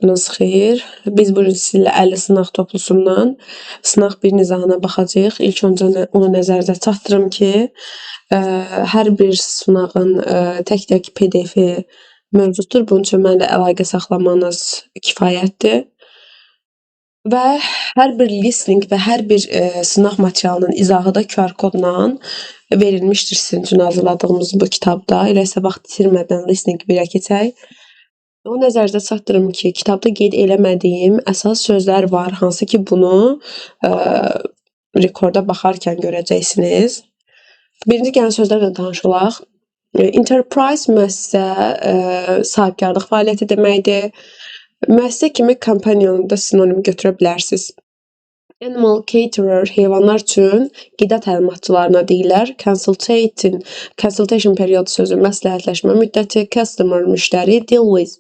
Gününüz xeyir. Biz bugün sizinlə 50 sınaq toplusundan sınaq 1 nizahına baxacağıq. İlk öncə onu nəzərdə çatdırım ki, hər bir sınağın tək-tək PDF-i mövcuddur. Bunun üçün mənimlə əlaqə saxlamanız kifayətdir. Və hər bir listening və hər bir sınaq materialının izahı da QR kodla verilmişdir sizin üçün hazırladığımız bu kitabda. Elə isə vaxt itirmədən listening 1-ə keçək. O nəzərdə çatdırım ki, kitabda qeyd eləmədiyim əsas sözlər var, hansı ki bunu rekorda baxarkən görəcəksiniz. Birinci gələn sözlərlə tanış olaq. Enterprise müəssisə sahibkarlıq fəaliyyəti deməkdir. Müəssisə kimi companion da sinonim götürə bilərsiniz. Animal caterer heyvanlar üçün qida təlimatçılarına deyirlər. Consultation periodu sözü məsləhətləşmə müddəti, customer müştəri, deal with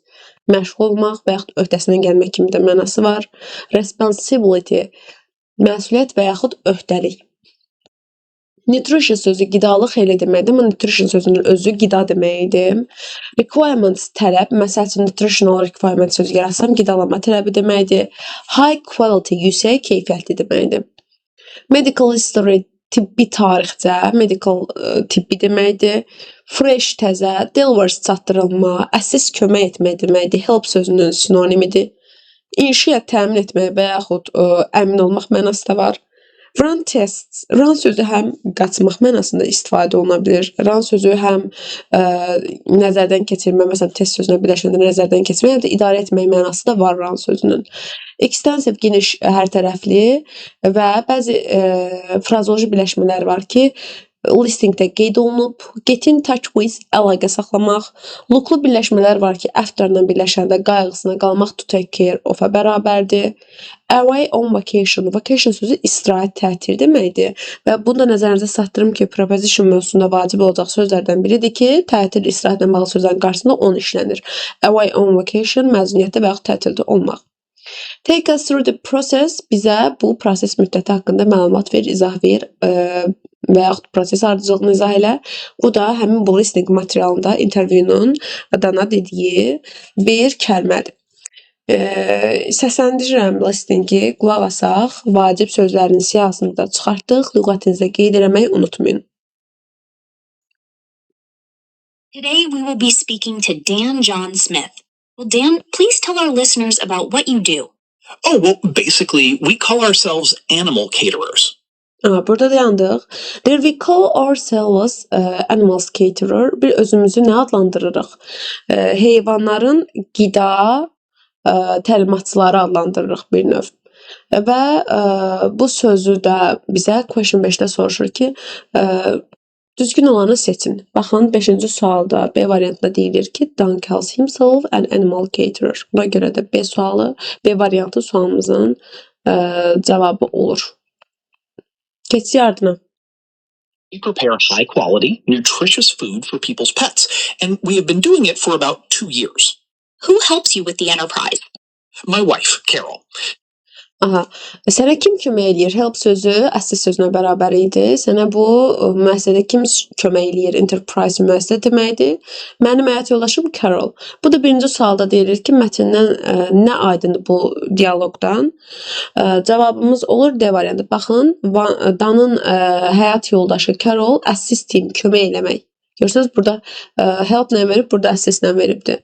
məşğul olmaq və yaxud öhdəsindən gəlmək kimi də mənası var. Responsibility məsuliyyət və yaxud öhdəlik. Nutrition sözü qidalıq elə deməkdir, amma nutrition sözünün özü qida deməkdir. Requirements tələb, məsəl üçün nutritional requirement sözü yaratsam qidalanma tələbi deməkdir. High quality yüksək keyfiyyətli deməkdir. Medical history tibbi tarixcə, medical tibbi deməkdir. Fresh təzə, delivery çatdırılma, əsas kömək etmək deməkdir. Help sözünün sinonimidir. İnşiyyat təmin etmək və yaxud əmin olmaq mənası da var. Run tests, run sözü həm qaçmaq mənasında istifadə oluna bilir. Run sözü həm nəzərdən keçirmə, məsələn test sözünə birləşəndə nəzərdən keçirmə, həm də idarə etmək mənası da var run sözünün. Extensive geniş, hər tərəfli və bəzi frazoloji birləşmələr var ki, listingdə qeyd olunub. Get in touch with əlaqə saxlamaq. Looklu birləşmələr var ki, after'la birləşəndə qayğısına qalmaq to take care of-a bərabərdir. Away on vacation. Vacation sözü istirahət, tətil deməkdir. Və bunu da nəzərinizə çatdırım ki, preposition mövzusunda vacib olacaq sözlərdən biridir ki, tətil, istirahətlə bağlı sözlərin qarşısında on işlənir. Away on vacation məzuniyyətdə və yaxud tətildə olmaq. Take us through the process bizə bu proses müddəti haqqında məlumat ver, izah ver və yaxud proses ardıcılığını izah elə. Bu da həmin bu listening materialında intervyunun adana dediyi bir kəlmədir. Səsləndirirəm listeningi, qulaq asaq, vacib sözlərin siyahısını da çıxartdıq, lüğətinizdə qeyd eləməyi unutmayın. Today we will be speaking to Dan John Smith. Well, Dan, please tell our listeners about what you do. Oh, well, basically, we call ourselves animal caterers. Burada dayandıq. There we call ourselves animals caterer. Bir özümüzü nə adlandırırıq? Heyvanların qida təlimatçıları adlandırırıq bir növ. Və bu sözü də bizə question 5-də soruşur ki, düzgün olanı seçin. Baxın 5-ci sualda B variantında deyilir ki, Dan calls himself an animal caterer. Buna görə də B sualı, B variantı sualımızın cavabı olur. Keçici ardına. We prepare high quality, nutritious food for people's pets, and we have been doing it for about 2 years. Who helps you with the enterprise? My wife, Carol. Sənə kim kömək eləyir? Help sözü əsl sözünə bərabər idi. Sənə bu müəssisədə kim kömək eləyir? Enterprise müəssisə deməkdir. Mənim həyat yoldaşım Carol. Bu da birinci sualda deyilir ki, mətndən nə aydındır bu dialoqdan? Cavabımız olur D variantı. Baxın, Danın həyat yoldaşı Carol assisting, kömək eləmək. Görürsünüz, burada help nə verib, burada assist nə veribdir.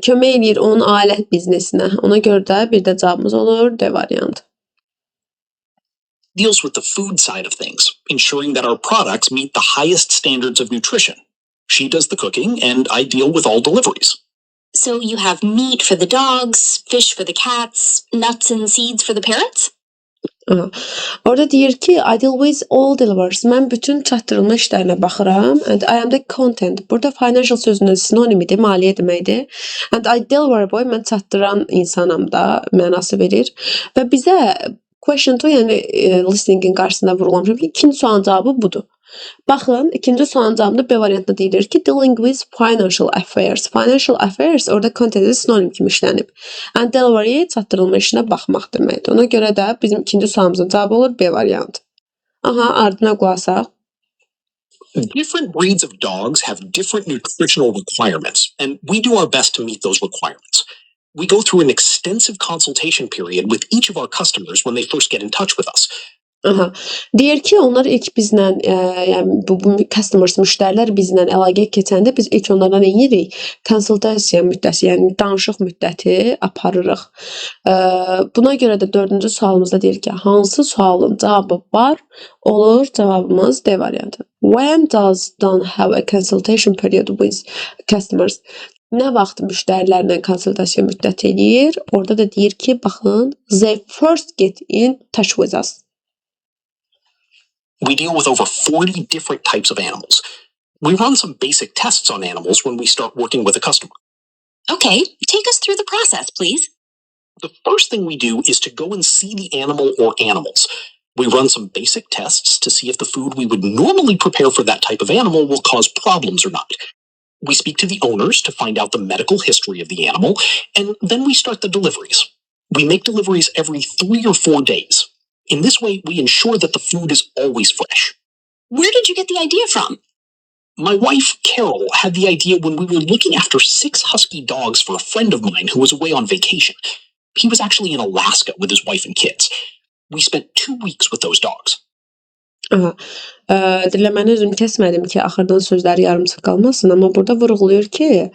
Kömək eləyir onun alət biznesinə. Ona görə də bir də cavabımız olur D variantı. Deals with the food side of things, ensuring that our products meet the highest standards of nutrition. She does the cooking and I deal with all deliveries. So you have meat for the dogs, fish for the cats, nuts and seeds for the parrots? Orada deyir ki, I deal with all deliveries. Mən bütün çatdırılma işlərinə baxıram. And I am the content. Burada financial sözünün sinonimidir, maliyyə deməkdir. And I deliver boy, mən çatdıran insanam da mənası verir. Və bizə question 2, yəni listingin qarşısında vurğulamışam ki, ikinci sualın cavabı budur. Baxın, ikinci sualın cavabında B variantında deyilir ki, dealing with financial affairs. Financial affairs orada content-in sinonim kimi işlənib. And delivery çatdırılma işinə baxmaq deməkdir. Ona görə də bizim ikinci sualımızın cavabı olur B variantı. Ardına qulaq asaq. Different breeds of dogs have different nutritional requirements, and we do our best to meet those requirements. We go through an extensive consultation period with each of our customers when they first get in touch with us. Aha. Deyir ki, onlar ilk bizlə, yəni bu customers, müştərilər bizlə əlaqəyə keçəndə biz ilk onlarla nə edirik? Konsultasiya müddəti, yəni danışıq müddəti aparırıq. Buna görə də 4-cü sualımızda deyir ki, hansı sualın cavabı var? Olur, cavabımız D variantı. When does Don have a consultation period with customers? Nə vaxt müştərilərlə konsultasiya müddəti eləyir? Orada da deyir ki, baxın, they first get in touch with us. We deal with over 40 different types of animals. We run some basic tests on animals when we start working with a customer. Okay, take us through the process, please. The first thing we do is to go and see the animal or animals. We run some basic tests to see if the food we would normally prepare for that type of animal will cause problems or not. We speak to the owners to find out the medical history of the animal, and then we start the deliveries. We make deliveries every 3 or 4 days. In this way, we ensure that the food is always fresh. Where did you get the idea from? My wife, Carol, had the idea when we were looking after 6 husky dogs for a friend of mine who was away on vacation. He was actually in Alaska with his wife and kids. We spent 2 weeks with those dogs. Aha. Dinləməni özüm kəsmədim ki, axırdan sözləri yarımçıq qalmasın, amma burada vurğulayır ki,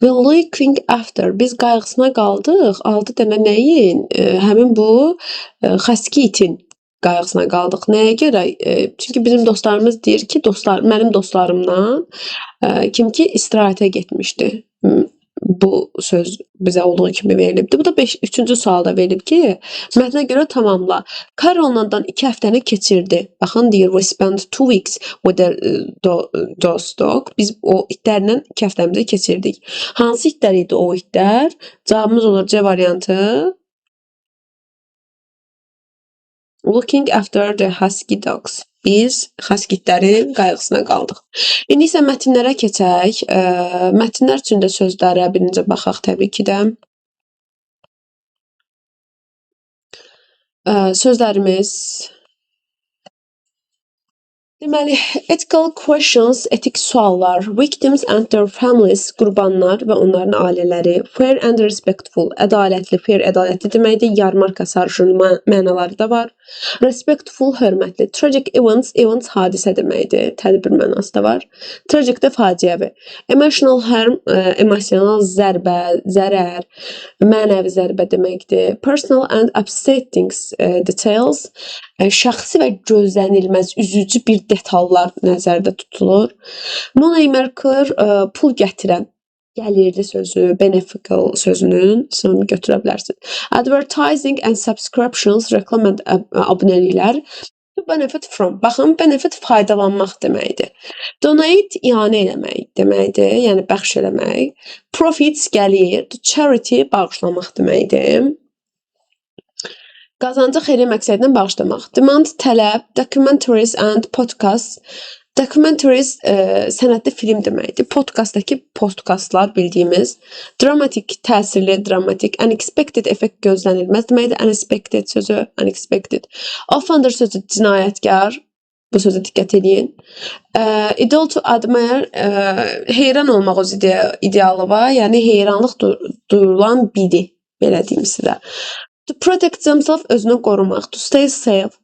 we looking after, biz qayğısına qaldıq, 6 dənə nəyin? Həmin bu xəski itin qayğısına qaldıq. Nəyə görə? Çünki bizim dostlarımız deyir ki, mənim dostlarımdan kim ki istirahətə getmişdi. Bu söz bizə olduğu kimi verilibdi. Bu da 3-cü sualda verilib ki, mətnə görə tamamla. Carol'la 2 həftəni keçirdi. Baxın, deyir, we spent 2 weeks with those dog. Biz o itlərlə 2 həftəmizi keçirdik. Hansı itlər idi o itlər? Cavabımız olur C variantı. Looking after the husky dogs. Biz xəskitlərin qayğısına qaldıq. İndi isə mətnlərə keçək. Mətnlər üçün də sözlərə birinci baxaq təbii ki də. Sözlərimiz deməli, ethical questions, etik suallar, victims and their families, qurbanlar və onların ailələri, fair and respectful, ədalətli, fair, ədalətli deməkdir, yarmarka, sarışın mənaları da var. Respectful, hörmətli, tragic events, events hadisə deməkdir, tədbir mənası da var. Tragic də faciəvi. Emotional harm, emosional zərbə, zərər, mənəvi zərbə deməkdir. Personal and upsetting details, şəxsi və gözlənilməz, üzücü bir detallar nəzərdə tutulur. Money maker, pul gətirən, gəlirli sözü, beneficial sözünün sınavını götürə bilərsiniz. Advertising and subscriptions, reklam abunəliklər. To benefit from, baxın, benefit faydalanmaq deməkdir. Donate, ianə eləmək deməkdir, yəni bəxş eləmək. Profits, gəlir. To charity, bağışlamaq deməkdir. Qazancı xeyri məqsədlə bağışlamaq. Demand, tələb, documentaries and podcasts. Documentaries sənədli film deməkdir. Podcastdakı podkastlar bildiyimiz. Dramatic, təsirli, dramatic. Unexpected, effekt gözlənilməz deməkdir. Unexpected sözü, unexpected. Offender sözü, cinayətkar. Bu sözə diqqət edin. Idol to admire, heyran olmaq öz idealı var. Yəni heyranlıq duyulan biri, belə deyim sizə. To protect themselves, özünü qorumaq. To stay safe,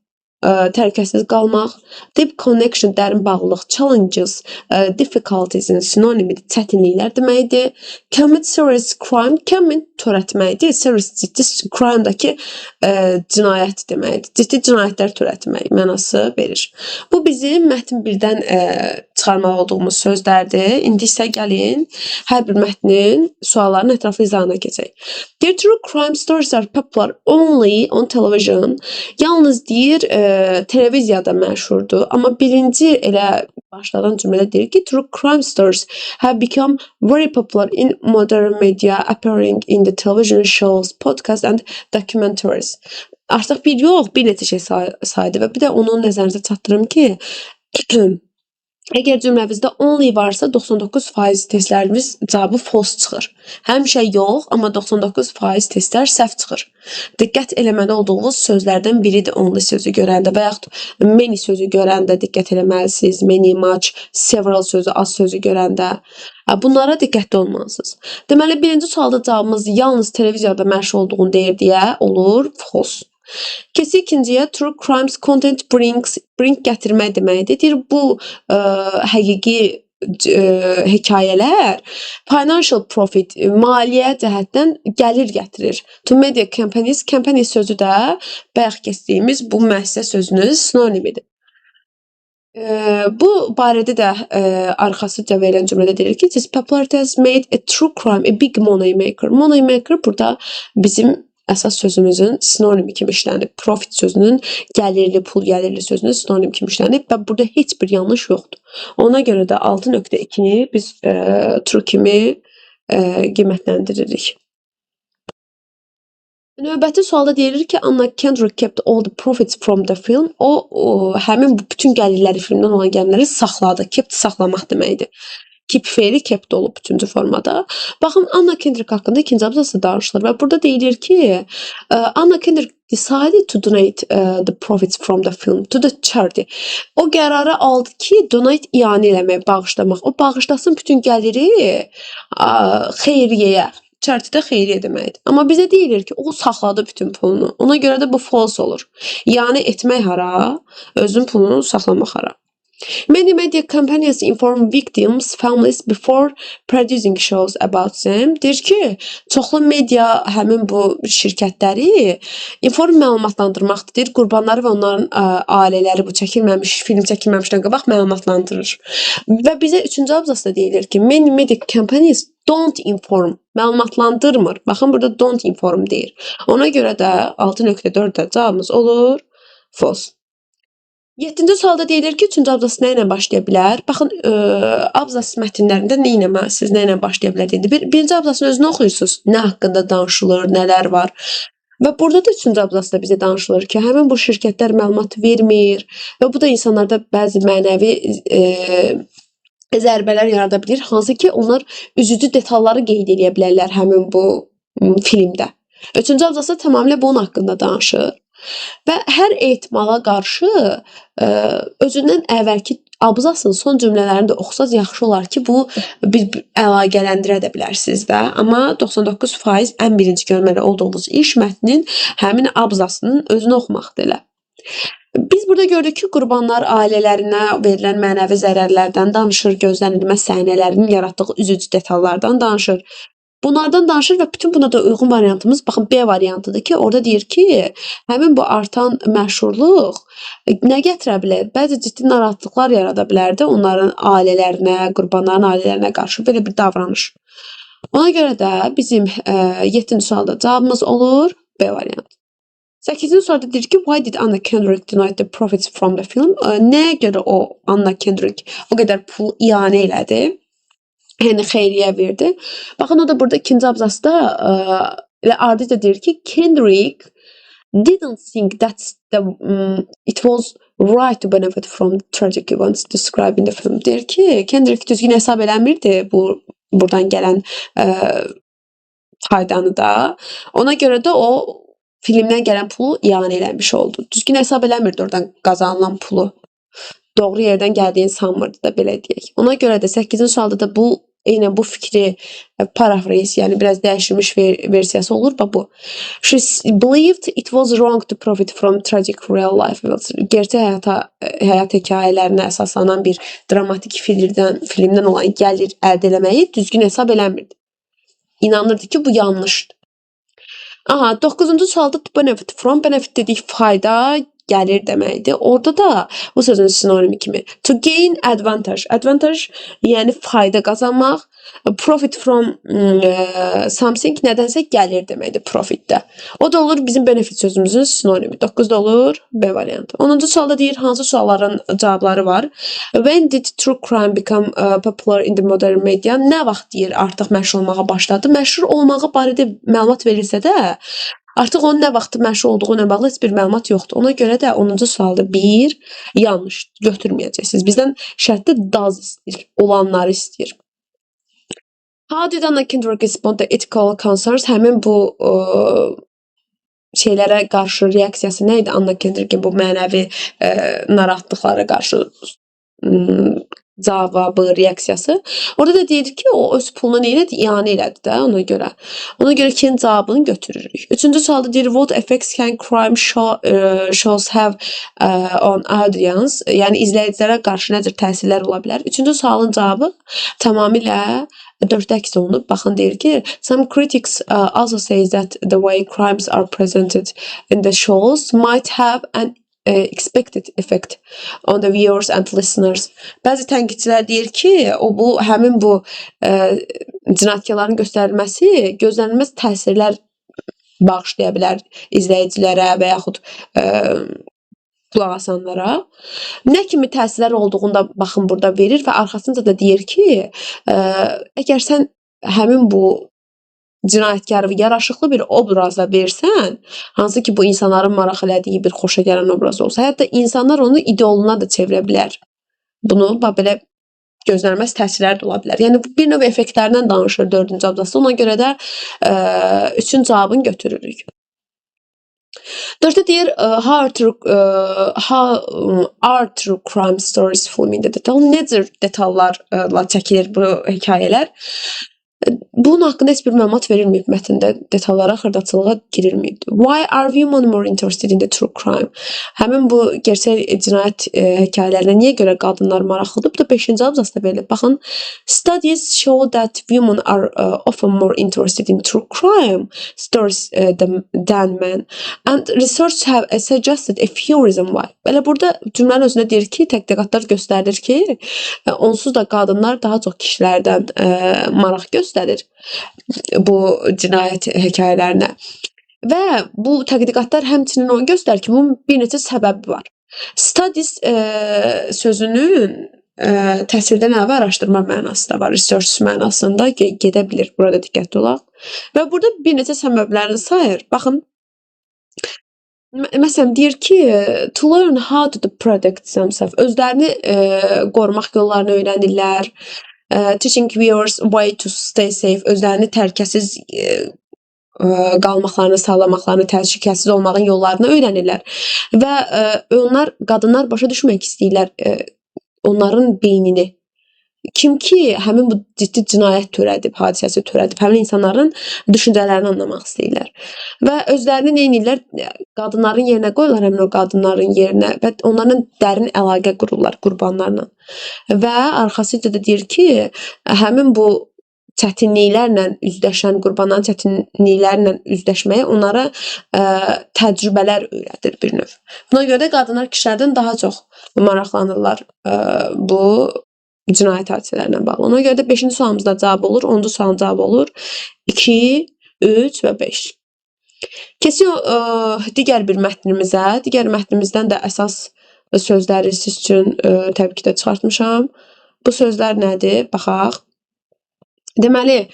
təhlükəsiz qalmaq. Deep connection, dərin bağlılıq. Challenges, difficulties'in sinonimidir, çətinliklər deməkdir. Commit serious crime, commit törətməkdir. Serious, ciddi crime'dakı cinayət deməkdir. Ciddi cinayətlər törətmək mənası verir. Bu bizim mətn 1-dən çıxarmalı olduğumuz sözlərdir. İndi isə gəlin hər bir mətnin sualların ətraflı izahına keçək. The true crime stories are popular only on television. Yalnız deyir televiziyada məşhurdur. Amma birinci elə başladan cümlədə deyir ki, true crime stories have become very popular in modern media, appearing in the television shows, podcasts and documentaries. Artıq bir yox, bir neçə şey saydı və bir də onu nəzərinizə çatdırım ki, Əgər cümləmizdə only varsa 99% testlərimiz cavabı false çıxır. Həmişə yox, amma 99% testlər səhv çıxır. Diqqət eləməli olduğunuz sözlərdən biridir only sözü görəndə və yaxud many sözü görəndə diqqət eləməlisiniz. Many, much, several sözü, az sözü görəndə. Bunlara diqqətli olmalısınız. Deməli, birinci sualda cavabımız yalnız televizorda məşğul olduğunu deyir deyə olur false. Keçək ikinciyə. True crimes content bring gətirmək deməkdir. Deyir bu həqiqi hekayələr financial profit, maliyyə cəhətdən gəlir gətirir. To media companies sözü də bayaq keçdiyimiz bu müəssisə sözünün sinonimidir. Bu barədə də arxasıca verilən cümlədə deyilir ki, this popularity has made a true crime a big money maker. Money maker burada bizim əsas sözümüzün sinonimi kimi işlənib. Profit sözünün gəlirli, pul gəlirli sözünün sinonim kimi işlənib və burada heç bir yanlış yoxdur. Ona görə də 6.2-ni biz true kimi qiymətləndiririk. Növbəti sualda deyilir ki, Anna Kendrick kept all the profits from the film. O həmin bütün gəlirləri, filmdən olan gəlirləri saxladı. Kept saxlamaq deməkdir. Keep fe'li kept olub üçüncü formada. Baxın, Anna Kendrick haqqında ikinci abzasda danışılır və burada deyilir ki, Anna Kendrick decided to donate the profits from the film to the charity. O qərarı aldı ki, donate ianə eləmək, bağışlamaq. O bağışlasın bütün gəliri xeyriyyəyə. Charity-də xeyriyyə deməkdir. Amma bizə deyilir ki, o saxladı bütün pulunu. Ona görə də bu false olur. Yəni etmək hara, özün pulunu saxlamaq hara. Many media companies inform victims' families before producing shows about them. Deyir ki, çoxlu media həmin bu şirkətləri inform məlumatlandırmaqdır. Deyir, qurbanları və onların ailələri bu çəkilməmiş, film çəkilməmişdən qabaq məlumatlandırır. Və bizə üçüncü abzasda deyilir ki, many media companies don't inform, məlumatlandırmır. Baxın, burada don't inform deyir. Ona görə də 6.4-də cavabımız olur false. 7-ci sualda deyilir ki, 3-cü abzas nə ilə başlaya bilər? Baxın, abzas mətnlərində nə ilə siz nə ilə başlaya bilər? Birinci abzasın özünü oxuyursunuz. Nə haqqında danışılır, nələr var? Və burada da 3-cü abzasda bizə danışılır ki, həmin bu şirkətlər məlumat vermir və bu da insanlarda bəzi mənəvi zərbələr yarada bilir, hansı ki, onlar üzücü detalları qeyd edə bilərlər həmin bu filmdə. 3-cü abzasda tamamilə bunun haqqında danışır. Və hər ehtimala qarşı özündən əvvəlki abzasın son cümlələrini də oxusaz yaxşı olar ki, bu bir əlaqələndirə də bilərsiniz də. Amma 99% ən birinci görməli olduğumuz iş mətnin həmin abzasının özünü oxumaqdır elə. Biz burada gördük ki, qurbanlar ailələrinə verilən mənəvi zərərlərdən danışır, gözlənilməz səhnələrinin yaratdığı üzücü detallardan danışır. Bunlardan danışır və bütün buna da uyğun variantımız, baxın, B variantıdır ki, orada deyir ki, həmin bu artan məşhurluq nə gətirə bilər? Bəzi ciddi narahatlıqlar yarada bilər də onların ailələrinə, qurbanların ailələrinə qarşı belə bir davranış. Ona görə də bizim 7-ci sualda cavabımız olur B variantı. 8-ci sualda deyir ki, why did Anna Kendrick donate the profits from the film? Nəyə görə o Anna Kendrick o qədər pul ianə elədi? Yəni xeyriyyə verdi. Baxın, o da burada ikinci abzasda elə ardıca deyir ki, Kendrick didn't think that it was right to benefit from tragic events described in the film. Deyir ki, Kendrick düzgün hesab eləmirdi buradan gələn faydanı da. Ona görə də o filmdən gələn pulu ianə eləmiş oldu. Düzgün hesab eləmirdi oradan qazanılan pulu. Doğru yerdən gəldiyini sanmırdı da, belə deyək. Ona görə də 8-ci sualda da eynən bu fikri paraphrase, yəni biraz dəyişilmiş versiyası olur bu. She believed it was wrong to profit from tragic real life events. Gerçək həyat hekayələrinə əsaslanan bir dramatik filmdən olan gəlir əldə eləməyi düzgün hesab eləmirdi. İnanırdı ki, bu yanlışdır. 9-cu sualda to benefit from, benefit dedik fayda, gəlir deməkdir. Orada da bu sözün sinonimi kimi. To gain advantage. Advantage yəni fayda qazanmaq. Profit from something nədənsə gəlir deməkdir profitdə. O da olur bizim benefit sözümüzün sinonimi. 9-da olur B variantı. 10-cu sualda deyir hansı sualların cavabları var. When did true crime become popular in the modern media? Nə vaxt deyir artıq məşhur olmağa başladı? Məşhur olmağı barədə məlumat verilsə də Artıq onun nə vaxt məşğul olduğu ilə bağlı heç bir məlumat yoxdur. Ona görə də 10-cu sualda 1 yanlış götürməyəcəksiniz. Bizdən şərtdə does istəyir, olanları istəyir. How did Anna Kendrick respond to ethical concerns? Həmin bu şeylərə qarşı reaksiyası nə idi Anna Kendrick'in bu mənəvi narahatlıqlara qarşı cavabı, reaksiyası. Orada da deyir ki, o öz pulunu neylədi? İanə elədi də ona görə. Ona görə ikinci cavabını götürürük. Üçüncü sualda deyir, what effects can crime shows have on audience? Yəni izləyicilərə qarşı nə cür təsirlər ola bilər? Üçüncü sualın cavabı tamamilə 4-də əks olunub. Baxın deyir ki, some critics also say that the way crimes are presented in the shows might have an expected effect on the viewers and listeners. Bəzi tənqidçilər deyir ki, həmin bu cinayətkarların göstərilməsi gözlənilməz təsirlər bağışlaya bilər izləyicilərə və yaxud qulaq asanlara. Nə kimi təsirlər olduğunu da baxın burada verir və arxasınca da deyir ki, əgər sən həmin bu cinayətkarı yaraşıqlı bir obrazla versən, hansı ki bu insanların maraq elədiyi bir xoşa gələn obraz olsa, hətta insanlar onu idoluna da çevirə bilər. Bunu belə gözlənilməz təsirlər də ola bilər. Yəni bir növ effektlərdən danışır 4-cü abzasda. Ona görə də 3-cü cavabını götürürük. 4-də deyir, how are true crime stories filmində detal? Necə detallarla çəkilir bu hekayələr? Bunun haqqında heç bir məlumat verilməyib mətndə, detallara, xırdaçılığa girilməyib. Why are women more interested in the true crime? Həmin bu gerçək cinayət hekayələrinə niyə görə qadınlar maraqlıdır? Bu da 5-ci abzasda verilib. Baxın, studies show that women are often more interested in true crime stories than men. And research have suggested a few reasons why. Belə burada cümlənin özündə deyir ki, tədqiqatlar göstərir ki, onsuz da qadınlar daha çox kişilərdən maraq göstərir bu cinayət hekayələrinə. Və bu tədqiqatlar həmçinin onu göstərir ki, bunun bir neçə səbəbi var. Studies sözünün təhsildən əvvəl araşdırma mənası da var, research mənasında gedə bilir. Burada diqqətli olaq. Və burada bir neçə səbəblərini sayır. Baxın, məsələn, deyir ki, to learn how to protect themselves. Özlərini qorumaq yollarını öyrənirlər. Teaching viewers way to stay safe. Özlərini təhlükəsiz qalmaqlarını, sağlamaqlarını, təhlükəsiz olmağın yollarını öyrənirlər. Və onlar, qadınlar başa düşmək istəyirlər onların beynini. Kim ki, həmin bu ciddi cinayət törədib, hadisəsi törədib, həmin insanların düşüncələrini anlamaq istəyirlər. Və özlərini neynirlər? Qadınların yerinə qoyurlar, həmin o qadınların yerinə və onlarla dərin əlaqə qururlar qurbanlarla. Və arxasıca da deyir ki, həmin bu çətinliklərlə üzləşən, qurbanların çətinliklərlə üzləşməyə onlara təcrübələr öyrədir bir növ. Buna görə də qadınlar kişilərdən daha çox maraqlanırlar bu cinayət hadisələrinə bağlı. Ona görə də 5-ci sualımızda cavab olur, 10-cu sualın cavabı olur 2, 3 və 5. Keçiyor digər bir mətnimizə. Digər mətnimizdən də əsas sözləri siz üçün təbii ki də çıxartmışam. Bu sözlər nədir? Baxaq. Deməli,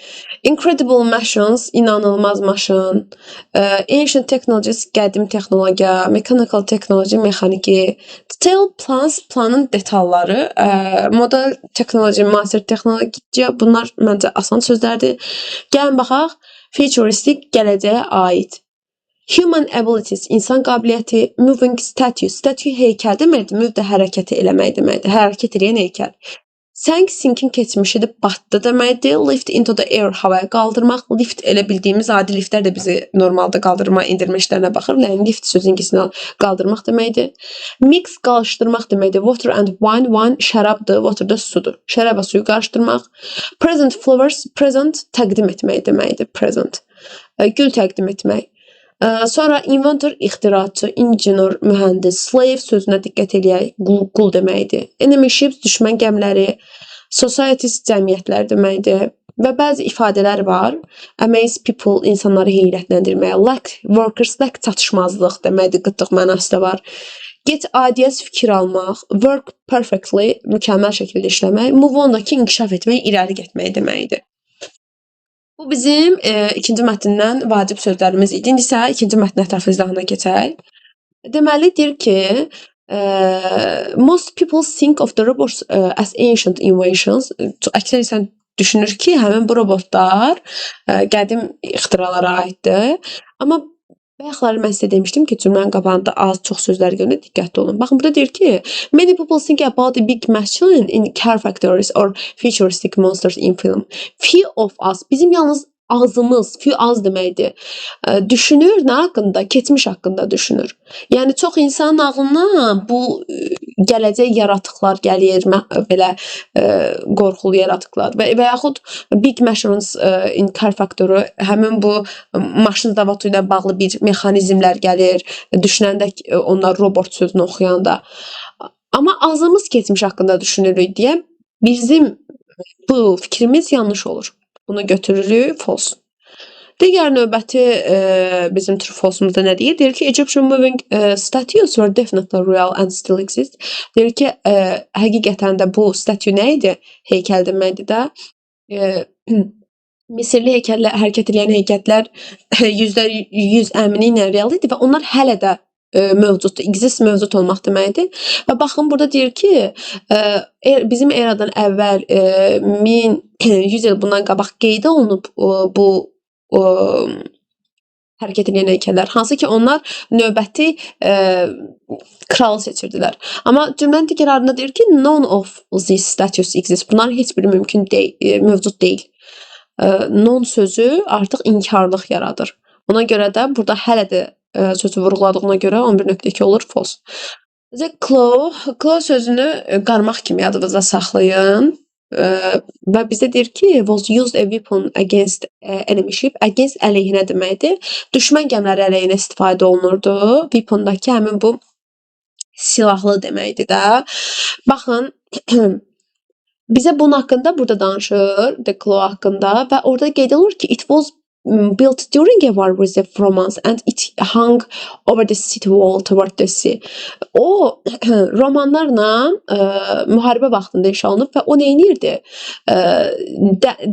incredible machines, inanılmaz maşın, ancient technologies, qədim texnologiya, mechanical technology, mexaniki, detail plans, planın detalları, modern technology, müasir texnologiya, bunlar məncə asan sözlərdir. Gəlin baxaq, futuristic, gələcəyə aid. Human abilities, insan qabiliyyəti, moving statue, statue heykəl deməkdir, move də hərəkəti eləmək deməkdir, hərəkət edən heykəl. Sank, sinkin keçmişidir, batdı deməkdir. Lift into the air, havaya qaldırmaq. Lift elə bildiyimiz adi liftlər də bizi normalda qaldırma, indirmə işlərinə baxır. Yəni lift sözün İngilisindən qaldırmaq deməkdir. Mix, qarışdırmaq deməkdir. Water and wine, wine şərabdır, water da sudur. Şərabla suyu qarışdırmaq. Present flowers, present təqdim etmək deməkdir. Present. Gül təqdim etmək. Sonra inventor, ixtiraçı, engineer, mühəndis, slave sözünə diqqət eləyək, qul deməkdir. Enemy ships, düşmən gəmiləri, societies, cəmiyyətlər deməkdir. Və bəzi ifadələr var. Amaze people, insanları heyrətləndirmək. Lack workers, lack çatışmazlıq deməkdir, qıtlıq mənası da var. Get ideas, fikir almaq. Work perfectly, mükəmməl şəkildə işləmək. Move on da ki, inkişaf etmək, irəli getmək deməkdir. Bu bizim ikinci mətndən vacib sözlərimiz idi. İndi isə ikinci mətn ətraflı izahına keçək. Deməli deyir ki, most people think of the robots as ancient inventions. Əksər insan düşünür ki, həmin bu robotlar qədim ixtiralara aiddir. Amma bayaqları mən sizə demişdim ki, cümlənin qabağında az çox sözlər görünür, diqqətli olun. Baxın, burada deyir ki, many people think about the big machine in car factories or futuristic monsters in film. Few of us, bizim yalnız azımız, few az deməkdir. Düşünür nə haqqında? Keçmiş haqqında düşünür. Yəni çox insanın ağlına bu gələcək yaratıqlar gəlir, belə qorxulu yaratıqlar və yaxud big machines in car factory, həmin bu maşın zavodu ilə bağlı bir mexanizmlər gəlir. Düşünəndə onlar robot sözünü oxuyanda. Amma azımız keçmiş haqqında düşünürük deyə bizim bu fikrimiz yanlış olur. Bunu götürürük false. Digər növbəti bizim true false'umuzda nə deyir? Deyir ki, Egyptian moving statues were definitely real and still exist. Deyir ki, həqiqətən də bu statü nə idi? Heykəl deməkdir də. Misirli heykəllə hərəkət edən heykəllər %100 əminliklə real idi və onlar hələ də mövcuddur. Exist mövcud olmaq deməkdir. Və baxın burada deyir ki, bizim eradan əvvəl 1100 il bundan qabaq qeydə olunub bu hərəkət edən heykəllər. Hansı ki onlar növbəti kralı seçirdilər. Amma cümlənin təkrarında deyir ki, none of these statues exist. Bunların heç biri mümkün deyil, mövcud deyil. Non sözü artıq inkarlıq yaradır. Ona görə də burada hələ də sözü vurğuladığına görə 11.2 olur false. Claw sözünü qarmaq kimi yadınızda saxlayın. Və bizdə deyir ki, was used a weapon against enemy ship. Against əleyhinə deməkdir. Düşmən gəmiləri əleyhinə istifadə olunurdu. Weapondakı həmin bu silahlı deməkdir də. Baxın, bizə bunun haqqında burada danışır, the claw haqqında və orada qeyd olunur ki, it was built during a war with the Romans and it hung over the city wall toward the sea. O Romanlarla müharibə vaxtında inşa olunub və o nə edirdi?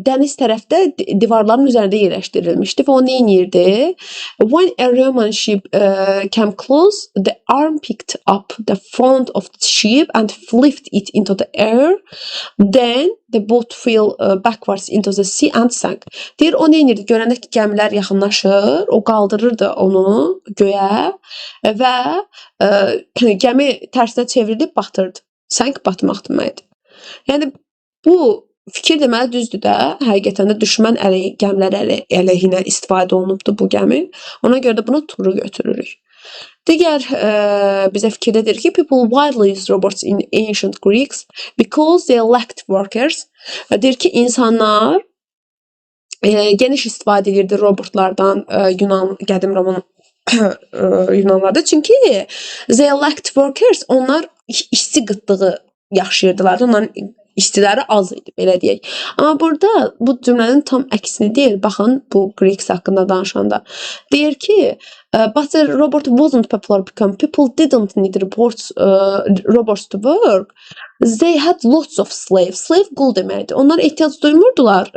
Dəniz tərəfdə divarların üzərində yerləşdirilmişdi və o nə edirdi? When a Roman ship came close, the arm picked up the front of the ship and flipped it into the air. Then the boat fell backwards into the sea and sank. Deyir, o nə edirdi? Görəndə ki, gəmilər yaxınlaşır, o qaldırırdı onu göyə və gəmi tərsinə çevrilib batırdı. Sank batmaq deməkdir. Yəni bu fikir deməli düzdür də, həqiqətən də düşmən gəmiləri əleyhinə istifadə olunubdu bu gəmi. Ona görə də bunu true götürürük. Digər bizə fikirdə deyir ki, people widely used robots in ancient Greeks because they lacked workers. Deyir ki, insanlar geniş istifadə edirdi robotlardan qədim Roman Yunanlarda. Çünki they lacked workers, onlar işçi qıtlığı yaşayırdılar. Onların işçiləri az idi, belə deyək. Amma burada bu cümlənin tam əksini deyir. Baxın, bu Greeks haqqında danışanda. Deyir ki, but the robot wasn't popular because people didn't need robots to work. They had lots of slaves. Slave qul deməkdir. Onlar ehtiyac duymurdular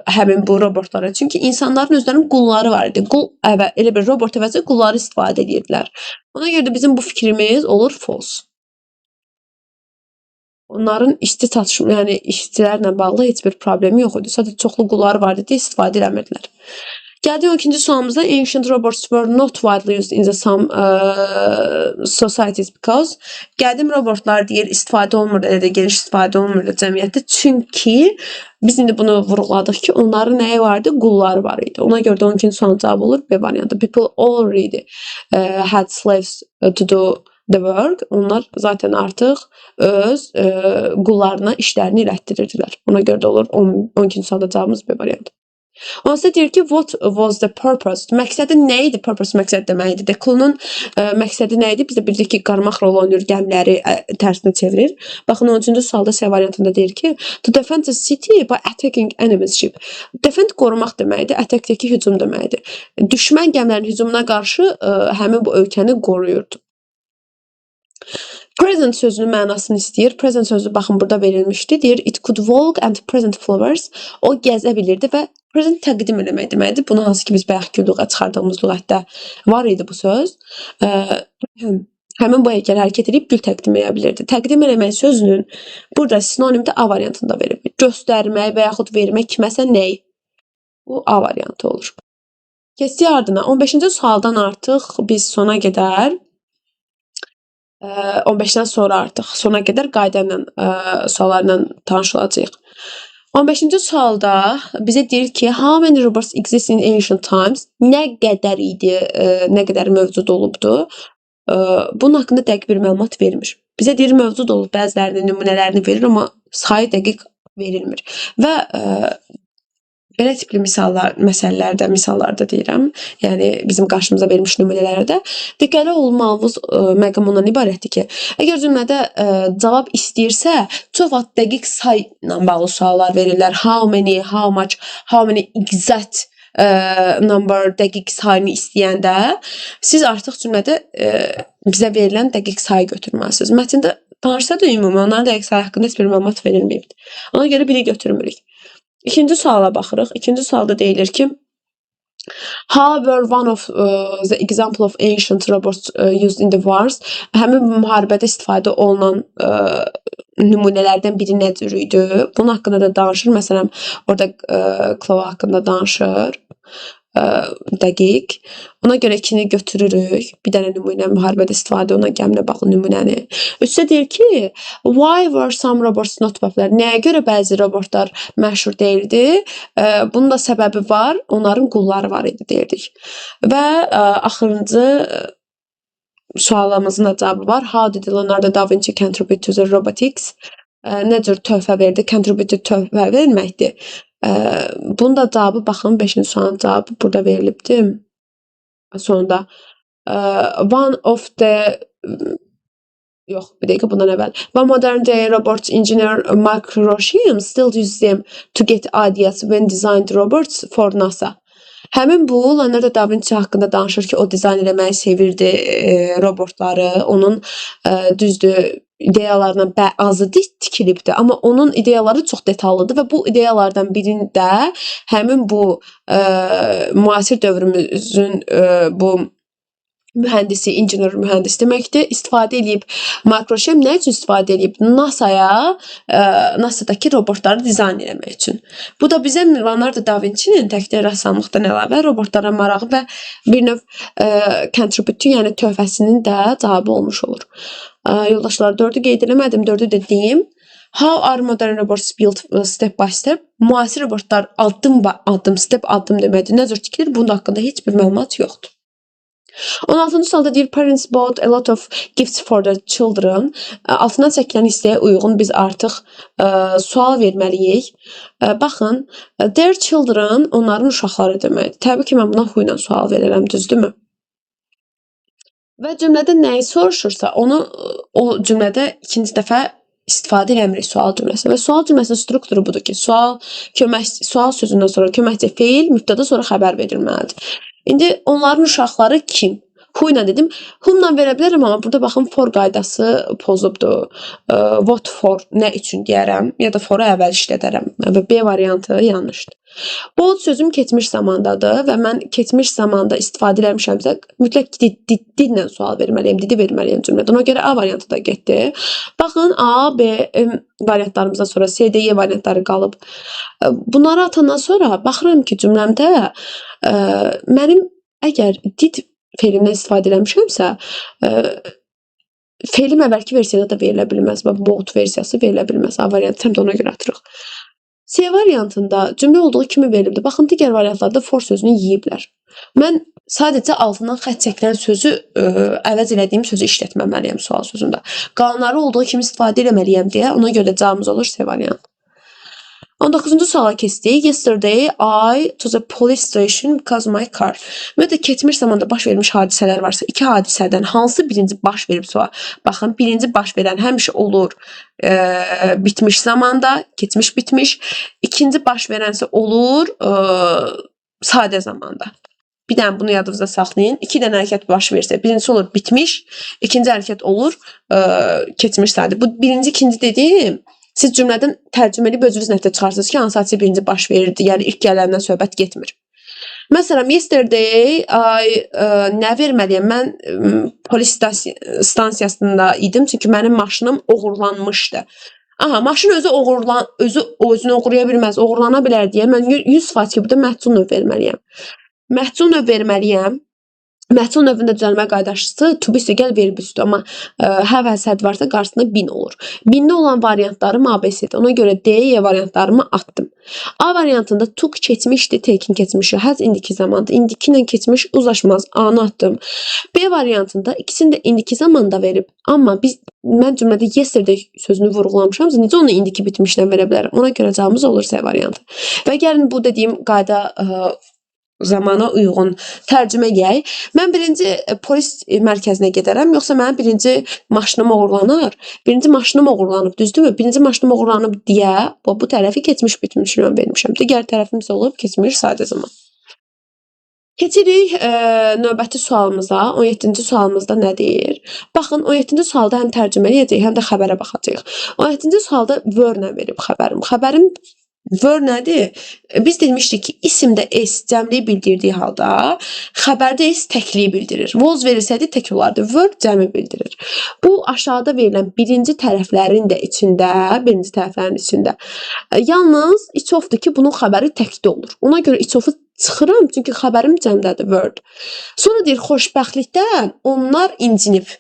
həmin bu robotlara. Çünki insanların özlərinin qulları var idi. Qul elə bir robot əvəzə qulları istifadə edirdilər. Ona görə də bizim bu fikrimiz olur false. Onların işçi çatışma, yəni işçilərlə bağlı heç bir problemi yox idi. Sadəcə çoxlu qulları var idi, istifadə eləmirdilər. Gəldik 12-ci sualımıza. Ancient robots were not widely used in some societies because qədim robotlar deyir istifadə olmurdu, elə də geniş istifadə olmurdu cəmiyyətdə. Çünki biz indi bunu vurğuladıq ki, onların nəyi vardı? Qulları var idi. Ona görə də 12-ci sualın cavabı olur B variantı. People already had slaves to do the work. Onlar zaten artıq öz qullarına işlərini irətdirirdilər. Ona görə də olur 12-ci sualda cavabımız B variantı. Onsa deyir ki, what was the purpose? Məqsədi nə idi? Purpose məqsəd deməkdir. Deklunun məqsədi nə idi? Bizdə bildik ki, qarmaq rol oynayır, gəmiləri tərsinə çevirir. Baxın, 13-cü sualda C variantında deyir ki, to defend the city by attacking enemy's ship. Defend qorumaq deməkdir, attack-dəki hücum deməkdir. Düşmən gəmilərin hücumuna qarşı həmin bu ölkəni qoruyurdu. Present sözünün mənasını istəyir. Present sözü baxın burada verilmişdi. Deyir, it could walk and present flowers. O gəzə bilirdi və Present təqdim eləmək deməkdir. Bunu hansı ki biz bayaqki lüğət çıxardığımız lüğətdə var idi bu söz. Həmin bu heykəl hərəkət edib gül təqdim edə bilirdi. Təqdim eləmək sözünün burada sinonimdə A variantında verib. Göstərmək və yaxud vermək kiməsə nəyi? Bu A variantı olur. Keçdik ardına. 15-ci sualdan artıq biz sona qədər 15-dən sonra artıq sona qədər qayda ilə suallarla tanış olacağıq. 15-ci sualda bizə deyir ki, how many robots exist in ancient times? Nə qədər idi, nə qədər mövcud olubdu? Bunun haqqında dəqiq bir məlumat vermir. Bizə deyir mövcud olub, bəzilərinin nümunələrini verir, amma sayı dəqiq verilmir. Və belə tipli misallarda deyirəm, yəni bizim qarşımıza verilmiş nümunələrdə diqqətli olmağımız məqam ondan ibarətdir ki, əgər cümlədə cavab istəyirsə, çox vaxt dəqiq sayla bağlı suallar verirlər. How many, how much, how many exact number dəqiq sayını istəyəndə siz artıq cümlədə bizə verilən dəqiq sayı götürməlisiniz. Mətndə danışsa da ümumi onların dəqiq sayı haqqında heç bir məlumat verilməyibdir. Ona görə biri götürmürük. İkinci suala baxırıq. İkinci sualda deyilir ki, how were one of the example of ancient robots used in the wars? Həmin müharibədə istifadə olunan nümunələrdən biri nə cür idi? Bunun haqqında da danışır. Məsələn, orada Klova haqqında danışır. Dəqiq. Ona görə 2-ni götürürük. Bir dənə nümunə müharibədə istifadə olunan gəminə bağlı nümunəni. Üçdə deyir ki, why were some robots not popular? Nəyə görə bəzi robotlar məşhur deyildi? Bunun da səbəbi var. Onların qulları var idi deyirdik. Və axırıncı sualımızın da cavabı var. How did Leonardo da Vinci contribute to the robotics? Nə cür töhfə verdi? Contribute töhfə verməkdir. Bunun da cavabı, baxın, 5-ci sualın cavabı burada verilibdir. Sonunda one of the yox, bir dəqiqə bundan əvvəl. One modern day robot engineer Mark Roshim still uses them to get ideas when designed robots for NASA. Həmin bu Leonardo da Vinci haqqında danışır ki, o dizayn eləməyi sevirdi robotları. Onun düzdür ideyalarından azı tikilibdir, amma onun ideyaları çox detallıdır və bu ideyalardan birində həmin bu müasir dövrümüzün bu mühəndisi, injiner mühəndis deməkdir, istifadə edib. Mark Roshim nə üçün istifadə edib? NASA'dakı robotları dizayn eləmək üçün. Bu da bizə Leonardo da Vinci'nin təkcə rəssamlıqdan əlavə robotlara marağı və bir növ contribute, yəni töhfəsinin də cavabı olmuş olur. Yoldaşlar, 4-ü qeyd eləmədim, 4-ü də deyim. How are modern robots built step by step? Müasir robotlar addım, step addım deməkdir. Nə cür tikilir? Bunun haqqında heç bir məlumat yoxdur. 16-cı sualda deyir, parents bought a lot of gifts for their children. Altından çəkilən hissəyə uyğun biz artıq sual verməliyik. Baxın, their children onların uşaqları deməkdir. Təbii ki, mən buna who ilə sual verirəm, düzdürmü? Və cümlədə nəyi soruşursa, onu o cümlədə ikinci dəfə istifadə eləmirik sual cümləsi. Və sual cümləsinin strukturu budur ki, sual sözündən sonra köməkçi feil, mübtəda sonra xəbər verilməlidir. İndi onların uşaqları kim? Who ilə dedim. Who ilə verə bilərəm, amma burada baxın for qaydası pozubdur. What for, nə üçün deyərəm, ya da for-u əvvəl işlədərəm. B variantı yanlışdır. Bold sözüm keçmiş zamandadır və mən keçmiş zamanda istifadə eləmişəmsə, mütləq didlə sual verməliyəm, didi verməliyəm cümlədə. Ona görə A variantı da getdi. Baxın, A, B variantlarımızdan sonra C, D, E variantları qalıb. Bunları atandan sonra baxıram ki, cümləmdə mənim əgər did feilindən istifadə eləmişəmsə, feilim əvvəlki versiyada da verilə bilməz. Bold versiyası verilə bilməz. A variantı həm də ona görə atırıq. C variantında cümlə olduğu kimi verilibdir. Baxın, digər variantlarda for sözünü yeyiblər. Mən sadəcə altından xətt çəkilən sözü əvəz elədiyim sözü işlətməməliyəm sual sözündə. Qalanları olduğu kimi istifadə eləməliyəm deyə ona görə cavabımız olur C variantı. 19-cu suala keçdik. Yesterday I to the police station because my car. Ümumiyyətlə, keçmiş zamanda baş vermiş hadisələr varsa, iki hadisədən hansı birinci baş verib sual? Baxın, birinci baş verən həmişə olur bitmiş zamanda, keçmiş bitmiş. İkinci baş verənsə olur sadə zamanda. Bir dənə bunu yadınızda saxlayın. 2 dənə hərəkət baş versə, birincisi olur bitmiş, ikinci hərəkət olur keçmiş sadə. Bu birinci, ikinci dediyim Siz cümlədən tərcümə edib özünüz nəticə çıxarsınız ki, hansı hadisə birinci baş verirdi, yəni ilk gələndən söhbət getmir. Məsələn, yesterday nə verməliyəm? Mən polis stansiyasında idim, çünki mənim maşınım oğurlanmışdı. Aha, maşın özünü oğurlaya bilməz, oğurlana bilər deyə mən 100% ki, burada məhsul növ verməliyəm. Məhsul növ verməliyəm. Məhsul növündə düzəlmə qaydası to be gəl verb üstü, amma have has had varsa qarşısında been olur. Beendə olan variantlarım ABC-dir. Ona görə D, Y variantlarımı atdım. A variantında took keçmişdi, taken keçmişdi. Has indiki zamandır. İndiki ilə keçmiş uzlaşmaz. A-nı atdım. B variantında ikisini də indiki zamanda verib. Amma mən cümlədə yesterday sözünü vurğulamışam. Necə onu indiki bitmişlə verə bilərəm? Ona görə cavabımız olur C variantı. Və gəlin bu dediyim qayda zamana uyğun tərcümə edək. Mən birinci polis mərkəzinə gedərəm, yoxsa mənim birinci maşınım oğurlanar? Birinci maşınım oğurlanıb, düzdürmü? Birinci maşınım oğurlanıb deyə bu tərəfi keçmiş bitmişlə vermişəm. Digər tərəfim isə olub keçmiş sadə zaman. Keçirik növbəti sualımıza. 17-ci sualımızda nə deyir? Baxın, 17-ci sualda həm tərcümə edəcəyik, həm də xəbərə baxacağıq. 17-ci sualda were nə verib xəbərim? Xəbərim were nədir? Biz demişdik ki, isimdə s cəmliyi bildirdiyi halda, xəbərdə s təkliyi bildirir. Was verilsəydi tək olardı. Were cəmi bildirir. Bu aşağıda verilən birinci tərəflərin də içində, yalnız each of-dur ki, bunun xəbəri təkdə olur. Ona görə each of-u çıxıram, çünki xəbərim cəmdədir, word. Sonra deyir, xoşbəxtlikdən onlar incinib.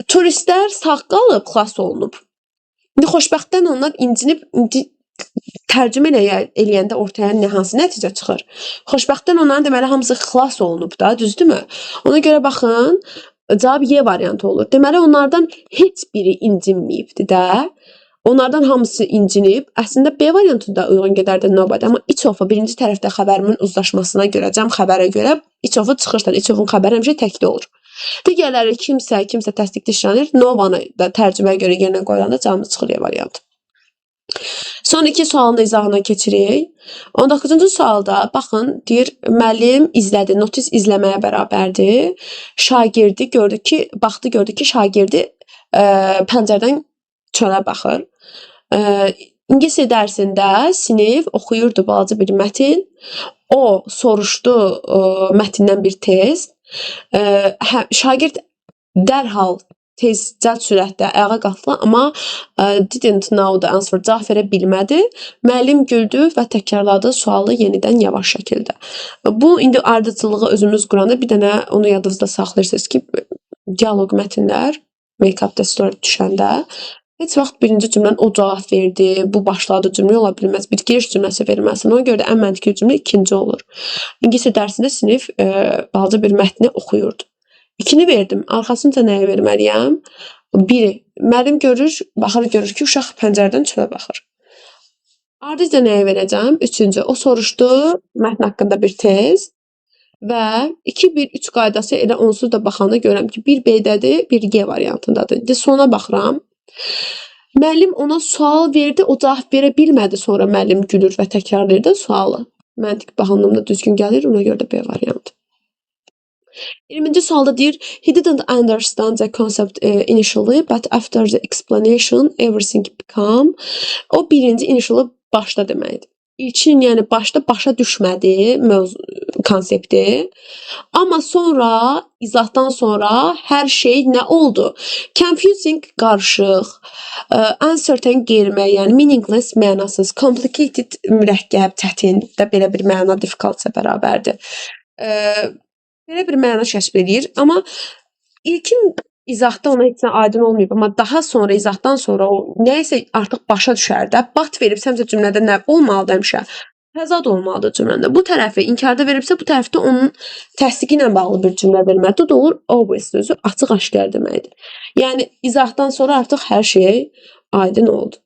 Turistlər sağ qalıb, xilas olunub. İndi xoşbəxtdən onlar incinib, tərcümə eləyəndə ortaya hansı nəticə çıxır? Xoşbəxtdən onların deməli hamısı xilas olunub da, düzdürmü? Ona görə baxın, cavab Y variantı olur. Deməli onlardan heç biri incinməyibdir də. Onlardan hamısı incinib. Əslində B variantı da uyğun gedərdi nobody, amma each of-a birinci tərəfdə xəbərimin uzlaşmasına görə, cəm xəbərə görə each of-u çıxırsan, each of-un xəbəri həmişə təkdə olur. Digərləri kimsə təsdiqli işlənir, novanı da tərcüməyə görə yerinə qoyulanda cavabımız çıxır Y variantı. Son iki sualın da izahına keçirik. 19-cu sualda baxın, deyir, müəllim izlədi, notis izləməyə bərabərdir. Şagirdi gördü ki, şagirdi pəncərədən çölə baxır. İngilis dərsində sinif oxuyurdu balaca bir mətin. O soruşdu mətindən bir test. Şagird dərhal tezcəld sürətdə ayağa qalxdı, amma didn't know the answer, cavab verə bilmədi. Müəllim güldü və təkrarladı sualı yenidən yavaş şəkildə. Bu, indi ardıcılığı özümüz quranda bir dənə onu yadınızda saxlayırsınız ki, dialoq mətinlər, make-up story düşəndə heç vaxt birinci cümləni o cavab verdi, bu başladı cümlə ola bilməz, bir giriş cümləsi verilməsin. Ona görə də ən məntiqli cümlə ikinci olur. İngilis dərsində sinif balaca bir mətni oxuyurdu. 2-ni verdim. Arxasınca nəyə verməliyəm? 1-i. Müəllim görür ki, uşaq pəncərədən çölə baxır. Ardıcı nəyə verəcəm? 3-cü. O soruşdu mətn haqqında bir test və 2-1-3 qaydası elə onsuz da baxanda görürəm ki, 1 B-dədir, 1 G variantındadır. İndi sona baxıram. Müəllim ona sual verdi, o cavab verə bilmədi. Sonra müəllim gülür və təkrarlayır da sualı. Məntiq baxandımda düzgün gəlir, ona görə də B variantı. 20-ci sualda deyir, he didn't understand the concept initially, but after the explanation, everything became. O birinci initially başda deməkdir. İlkin, yəni başa düşmədi konsepti. Amma sonra, izahdan sonra hər şey nə oldu? Confusing, qarışıq, uncertain, qeyri-müəyyən, meaningless, mənasız, complicated, mürəkkəb, çətin də belə bir məna difficult-sə bərabərdir. Belə bir məna kəşf edir, amma ilkin izahda ona heç nə aydın olmayıb, amma daha sonra izahdan sonra o nəyəsə artıq başa düşər də, bat veribsəmsə cümlədə nə olmalıdır həmişə? Təzad olmalıdır cümləndə. Bu tərəfi inkarda veribsə, bu tərəfdə onun təsdiqi ilə bağlı bir cümlə verməlidir. Doğru, always sözü açıq-aşkar deməkdir. Yəni izahdan sonra artıq hər şey aydın oldu.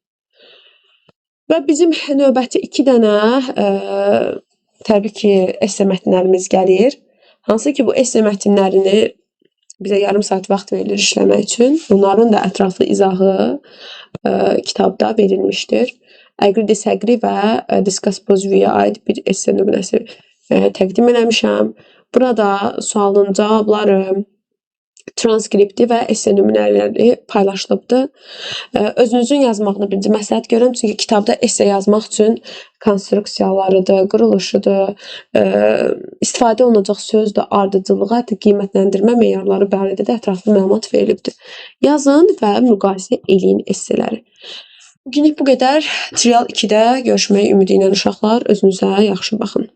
Və bizim növbəti 2 dənə təbii ki, esse mətnlərimiz gəlir. Hansı ki, bu esse mətnlərini bizə yarım saat vaxt verilir işləmək üçün. Bunların da ətraflı izahı kitabda verilmişdir. Agree, disagree və discuss positive-yə aid bir esse nümunəsi təqdim eləmişəm. Burada sualın cavabları, transkripti və esse nümunələri paylaşılıbdır. Özünüzün yazmağını birinci məsləhət görürəm, çünki kitabda esse yazmaq üçün konstruksiyalarıdır, quruluşudur, istifadə olunacaq sözdür, ardıcıllığı, hətta qiymətləndirmə meyarları barədə də ətraflı məlumat verilibdir. Yazın və müqayisə eləyin esseləri. Bugünlük bu qədər. Trial 2-də görüşmək ümidi ilə uşaqlar, özünüzə yaxşı baxın.